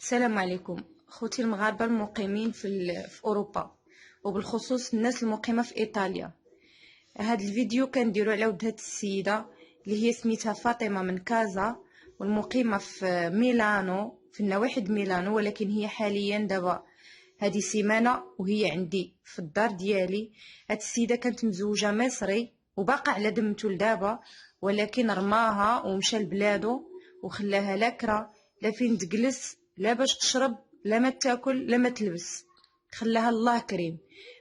السلام عليكم خوتي المغاربه المقيمين في اوروبا، وبالخصوص الناس المقيمه في ايطاليا. هذا الفيديو كنديرو على ود هاد السيده اللي هي سميتها فاطمه من كازا، والمقيمه في ميلانو، في النواحي د ميلانو، ولكن هي حاليا دابا هذه سيمانه وهي عندي في الدار ديالي. هاد السيده كانت مزوجه مصري وباقا على ذمته لدابا، ولكن رماها ومشى لبلادو وخلاها لاكره، لا فين تجلس، لا باش تشرب، لا ما تاكل، لا ما تلبس، خلاها الله كريم.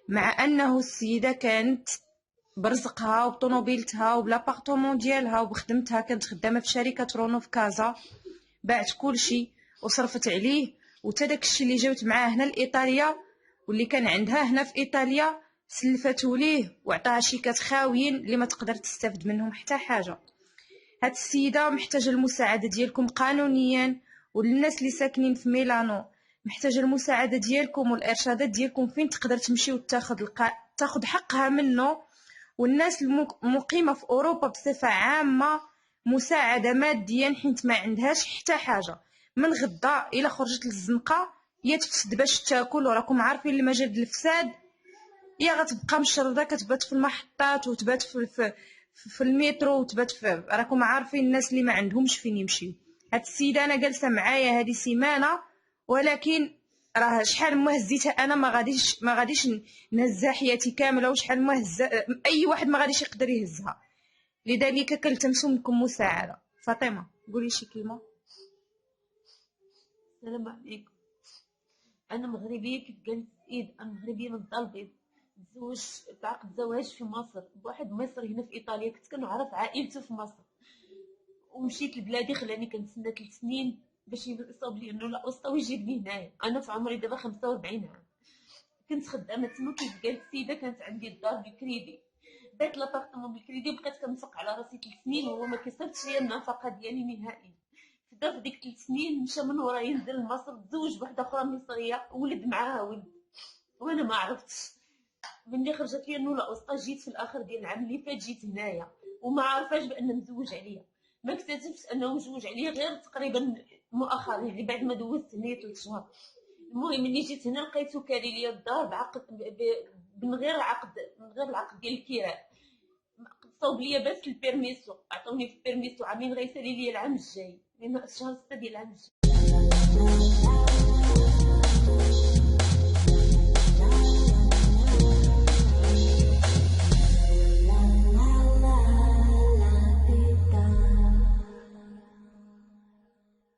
مع انه السيده كانت برزقها وبطونوبيلتها وبلابارطومون ديالها وبخدمتها، كانت خدامه في شركه رونو في كازا، باعت كلشي وصرفت عليه، وتا داكشي اللي جابت معاه هنا لايطاليا واللي كان عندها هنا في ايطاليا سلفتو ليه وعطاها شيكات خاويين اللي ما تقدر تستافد منهم حتى حاجه. هاد السيده محتاجه المساعده ديالكم قانونيا، وللناس اللي ساكنين في ميلانو محتاجه المساعده ديالكم والارشادات ديالكم فين تقدر تمشي تاخذ حقها منه. والناس المقيمه في اوروبا بصفه عامه مساعده ماديا، حيت ما عندهاش حتى حاجه. من غدا الا خرجت للزنقه يا تفسد باش تاكل، وراكم عارفين المجال الفساد، يا غتبقى مشرده كتبات في المحطات وتبات في المترو وتبات راكم عارفين الناس اللي ما عندهمش فين يمشيو. هاد السيده انا جالسه معايا هذه سيمانه، ولكن راه شحال ما هزيتها انا ما غاديش نهزها حياتي كامله، وشحال ما اي واحد ما غاديش يقدر يهزها. لذلك كنلتمسوا منكم مساعده. فاطمه قولي شي كلمه. السلام عليكم. انا مغربيه كيف قالت سعيد، انا مغربيه من الدار البيضاء. بعقد زواج في مصر بواحد مصري هنا في ايطاليا. كنت كنعرف عائلته في مصر ومشيت لبلادي، خلاني كنتسنى 3 سنين باش يصاوب لي انه لا ويجيبني هنايا. انا في عمري دابا 45 عام، كنت خدامه تما كيف قالت السيده. كانت عندي الدار بالكريدي، دات لابارتمون بالكريدي وبقيت كنفق على راسي 3 سنين وهو ما كيصرفش ليا النفقه ديالي نهائيا. في ديك 3 سنين مشى من ورايا ينزل لمصر، تزوج بوحده اخرى مصريه وولد معاها ولد، وانا ما عرفتش. ملي خرجت لي انه لا وسطا جيت في الاخر ديال العام اللي فات، جيت هنايا وما عارفاش بان مزوج عليا. ما اكتشفتش انه مزوج عليا غير تقريبا مؤخرا، يعني بعد ما دوزت هنايا 3 شهور. المهم ملي جيت هنا لقيتو كاري ليا الدار بعقد من غير العقد ديال الكراء. صوب ليا بس البيرميسو، عطوني في البيرميسو عاملين غيسالي ليا العام الجاي، لان شهر 6 ديال العام الجاي.